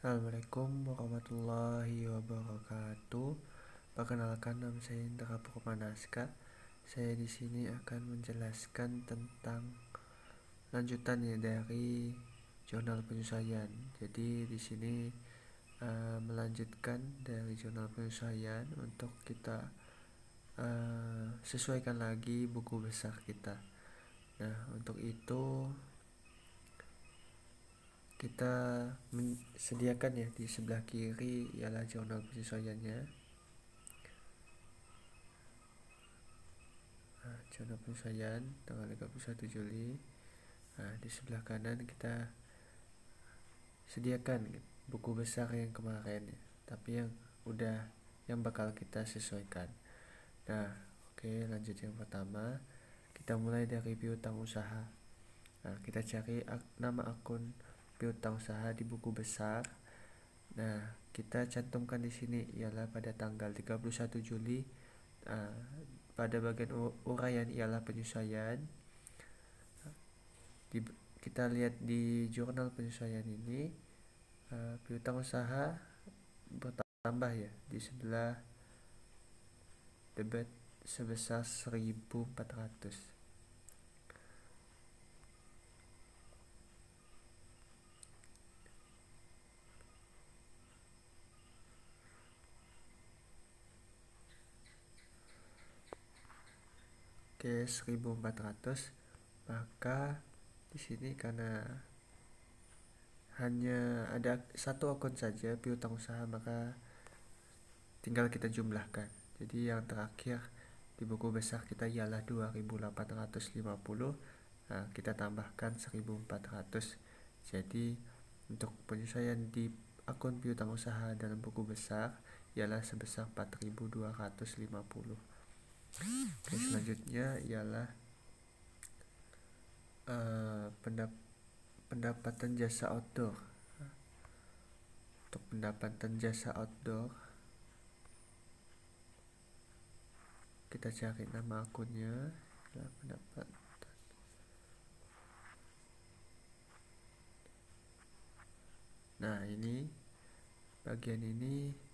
Assalamualaikum warahmatullahi wabarakatuh. Perkenalkan, nama saya Indra Purmanaska. Saya di sini akan menjelaskan tentang lanjutannya dari jurnal penyesuaian. Jadi di sini melanjutkan dari jurnal penyesuaian untuk kita sesuaikan lagi buku besar kita. Nah, untuk itu kita sediakan ya di sebelah kiri ialah jurnal penyesuaiannya. Jurnal penyesuaian tanggal 31 Juli. Di sebelah kanan kita sediakan buku besar yang kemarin ya, tapi yang bakal kita sesuaikan. Nah, oke, lanjut yang pertama. Kita mulai dari piutang usaha. Nah, kita cari nama akun piutang usaha di buku besar. Nah, kita cantumkan di sini ialah pada tanggal 31 Juli. Pada bagian uraian ialah penyesuaian. Kita lihat di jurnal penyesuaian ini, piutang usaha bertambah ya di sebelah debit sebesar 1.400. Oke, 1.400. Maka di sini karena hanya ada satu akun saja piutang usaha, maka tinggal kita jumlahkan. Jadi yang terakhir di buku besar kita ialah 2.850. Nah, kita tambahkan 1.400. Jadi untuk penyesuaian di akun piutang usaha dalam buku besar ialah sebesar 4.250. Oke, selanjutnya ialah pendapatan jasa outdoor. Untuk pendapatan jasa outdoor, kita cari nama akunnya. Nah, ini bagian ini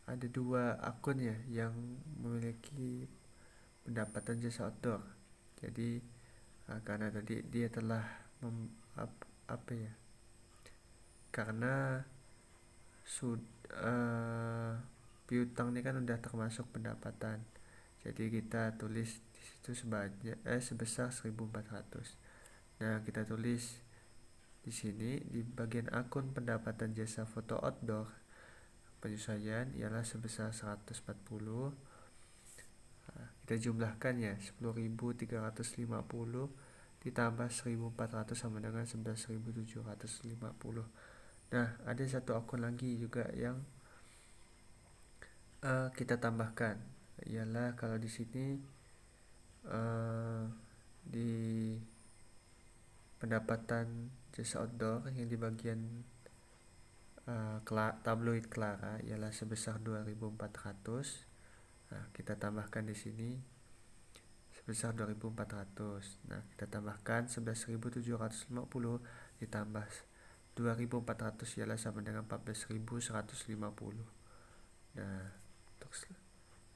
ada dua akun ya yang memiliki pendapatan jasa outdoor. Jadi karena tadi dia telah karena piutang ini kan udah termasuk pendapatan. Jadi kita tulis di situ sebesar 1.400. Nah, kita tulis di sini di bagian akun pendapatan jasa foto outdoor penyesuaian ialah sebesar 140. Kita jumlahkan ya, 10.350 ditambah 1.400 sama dengan 11.750. Nah, ada satu akun lagi juga yang kita tambahkan, ialah kalau di sini di pendapatan jasa outdoor yang di bagian tabloid Clara ialah sebesar 2.400. Nah, kita tambahkan di sini sebesar 2.400. Nah, kita tambahkan 11.750 ditambah 2.400 ialah sama dengan 14.150. Nah,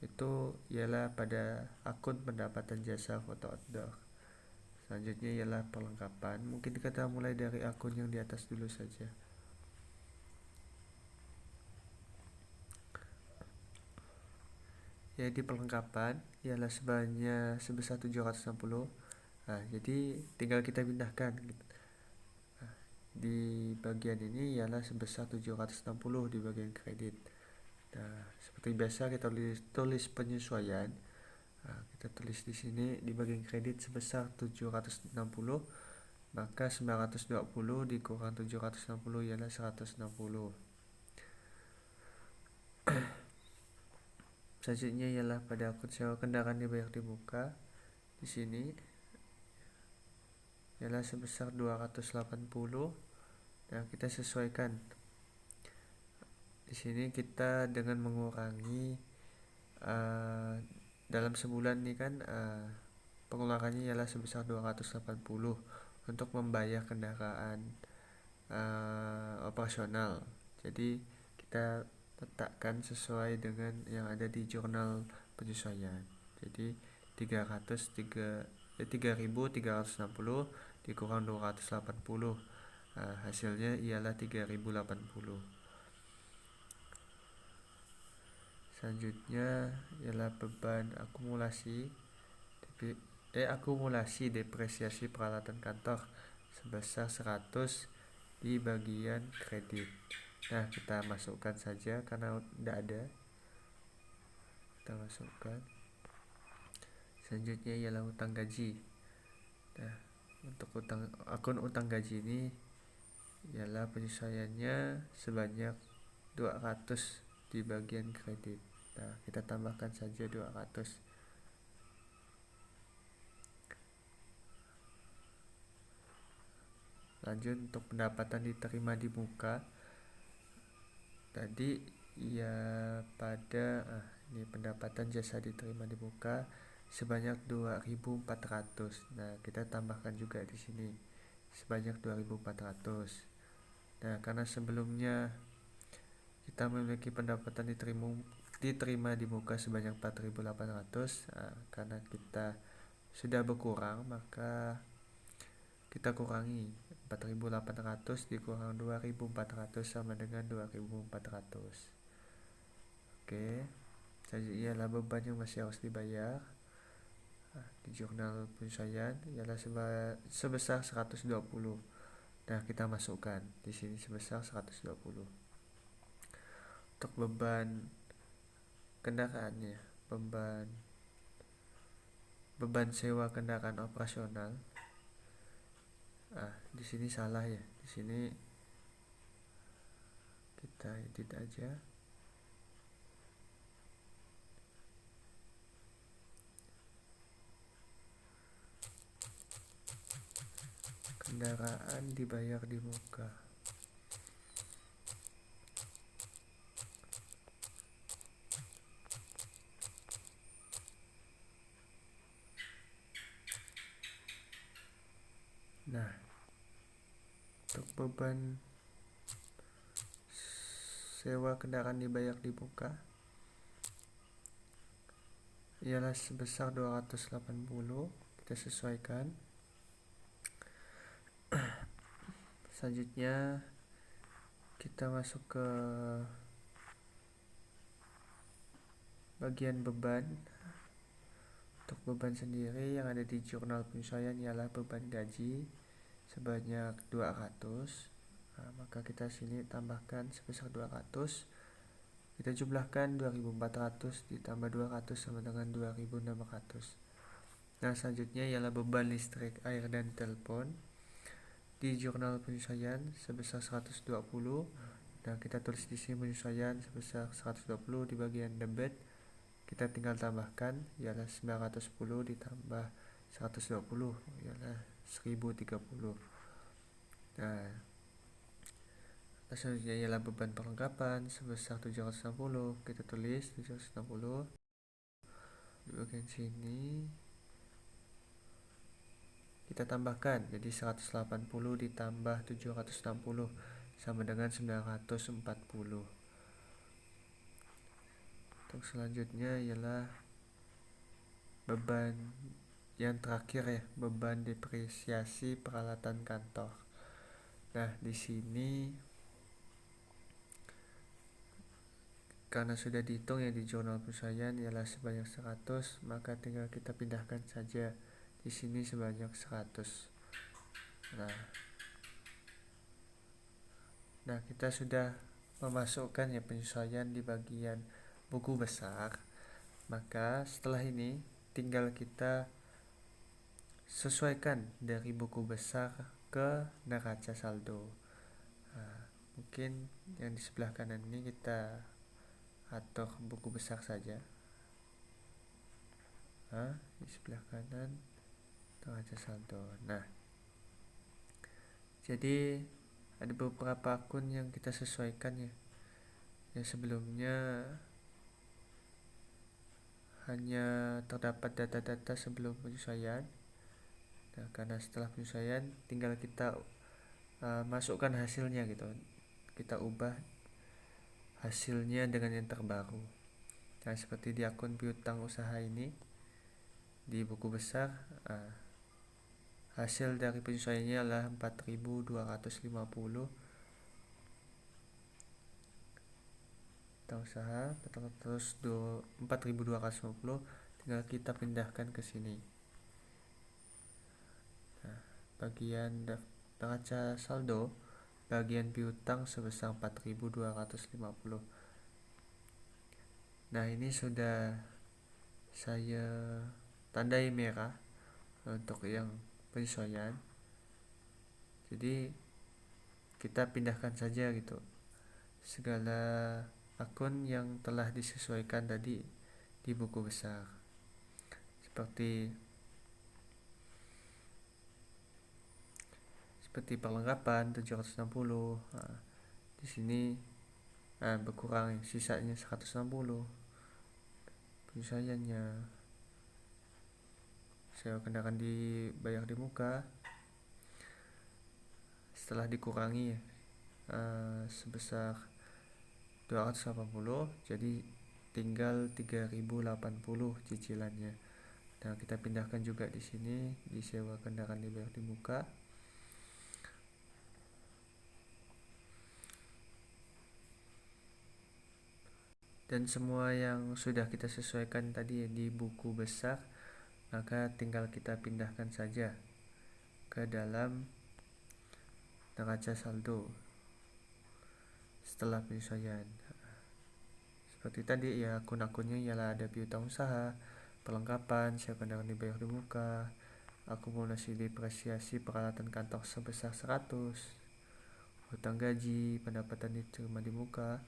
itu ialah pada akun pendapatan jasa foto outdoor. Selanjutnya ialah perlengkapan. Mungkin kita mulai dari akun yang di atas dulu saja. Jadi perlengkapan ialah sebesar 760. Nah, jadi tinggal kita pindahkan gitu. Nah, di bagian ini ialah sebesar 760 di bagian kredit. Nah, seperti biasa kita tulis penyesuaian. Nah, kita tulis di sini di bagian kredit sebesar 760, maka 920 dikurang 760 ialah 160. Selanjutnya ialah pada akun sewa kendaraan dibayar di muka. Di sini ialah sebesar 280. Nah, kita sesuaikan. Di sini kita dengan mengurangi dalam sebulan ini kan pengeluarannya ialah sebesar 280 untuk membayar kendaraan operasional. Jadi kita letakkan sesuai dengan yang ada di jurnal penyesuaian. Jadi 3.360 dikurang 280, hasilnya ialah 3.080. Selanjutnya ialah beban akumulasi depresiasi peralatan kantor sebesar 100 di bagian kredit. Nah, kita masukkan saja karena tidak ada. Kita masukkan. Selanjutnya ialah utang gaji. Nah, untuk akun utang gaji ini ialah penyesuaiannya sebanyak 200 di bagian kredit. Nah, kita tambahkan saja 200. Lanjut untuk pendapatan diterima di muka. Tadi ini pendapatan jasa diterima di muka sebanyak 2.400. Nah, kita tambahkan juga di sini sebanyak 2.400. Nah, karena sebelumnya kita memiliki pendapatan diterima di muka sebanyak 4.800, karena kita sudah berkurang, maka kita kurangi 4.800 dikurang 2.400 sama dengan 2.400. Oke, selanjutnya ialah beban yang masih harus dibayar. Di jurnal penyesuaian ialah sebesar 120. Nah, kita masukkan di sini sebesar 120. Untuk beban kendaraannya, beban sewa kendaraan operasional. Di sini salah ya. Di sini kita edit aja. Kendaraan dibayar di muka. Nah, untuk beban sewa kendaraan dibayar di muka ialah sebesar 280. Kita sesuaikan. Selanjutnya kita masuk ke bagian beban. Untuk beban sendiri yang ada di jurnal penyesuaian ialah beban gaji sebanyak 200. Maka kita sini tambahkan sebesar 200. Kita jumlahkan 2.400 ditambah 200 sama dengan 2.600. Nah, selanjutnya ialah beban listrik, air, dan telepon di jurnal penyesuaian sebesar 120. Nah, kita tulis di sini penyesuaian sebesar 120 di bagian debit. Kita tinggal tambahkan ialah 910 ditambah 120 ialah 1030. Nah, selanjutnya ialah beban perlengkapan sebesar 760. Kita tulis 760 di bagian sini. Kita tambahkan jadi 180 ditambah 760 sama dengan 940. Untuk selanjutnya ialah beban yang terakhir ya, beban depresiasi peralatan kantor. Nah, di sini karena sudah dihitung ya di jurnal penyesuaian ialah sebanyak 100, maka tinggal kita pindahkan saja di sini sebanyak 100. Nah, kita sudah memasukkan ya penyesuaian di bagian buku besar. Maka setelah ini tinggal kita sesuaikan dari buku besar ke neraca saldo. Mungkin yang di sebelah kanan ini kita atur buku besar saja. Di sebelah kanan neraca saldo. Nah, jadi ada beberapa akun yang kita sesuaikan ya. Yang sebelumnya hanya terdapat data-data sebelum penyesuaian. Nah, karena setelah penyesuaian tinggal kita masukkan hasilnya gitu, kita ubah hasilnya dengan yang terbaru. Nah, seperti di akun piutang usaha ini di buku besar, hasil dari penyesuaiannya adalah 4.250. Piutang usaha terus 4.250, tinggal kita pindahkan ke sini. Nah, bagian neraca saldo, bagian piutang sebesar 4.250. Nah, ini sudah saya tandai merah untuk yang penyesuaian. Jadi kita pindahkan saja gitu segala akun yang telah disesuaikan tadi di buku besar. Seperti perlengkapan 760. Nah, di sini berkurang, sisanya 160. Penyesuaiannya saya kendaraan dibayar di muka setelah dikurangi sebesar 280, jadi tinggal 3.080 cicilannya. Nah, kita pindahkan juga di sini, disewa kendaraan dibayar di muka. Dan semua yang sudah kita sesuaikan tadi di buku besar, maka tinggal kita pindahkan saja ke dalam neraca saldo setelah penyesuaian. Seperti tadi ya, akun-akunnya ialah ada piutang usaha, perlengkapan, sewa kendaraan dibayar di muka, akumulasi depresiasi peralatan kantor sebesar 100, hutang gaji, pendapatan diterima di muka,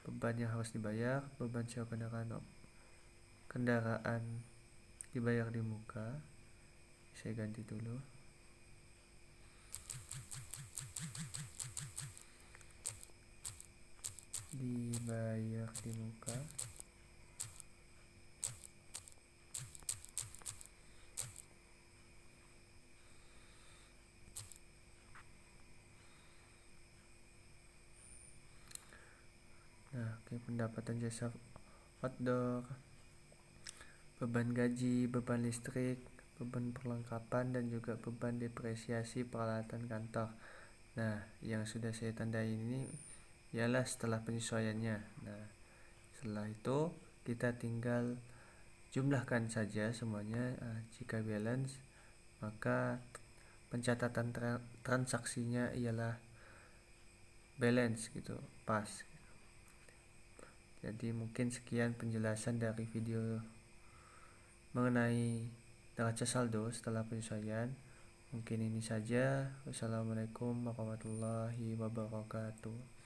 beban yang harus dibayar, beban sewa kendaraan dibayar di muka. Saya ganti dulu. Dibayar di muka. Nah, pendapatan jasa outdoor, beban gaji, beban listrik, beban perlengkapan, dan juga beban depresiasi peralatan kantor. Nah, yang sudah saya tandai ini ialah setelah penyesuaiannya. Nah, setelah itu kita tinggal jumlahkan saja semuanya. Jika balance, maka pencatatan transaksinya ialah balance gitu, pas. Jadi mungkin sekian penjelasan dari video mengenai neraca saldo setelah penyesuaian. Mungkin ini saja. Wassalamualaikum warahmatullahi wabarakatuh.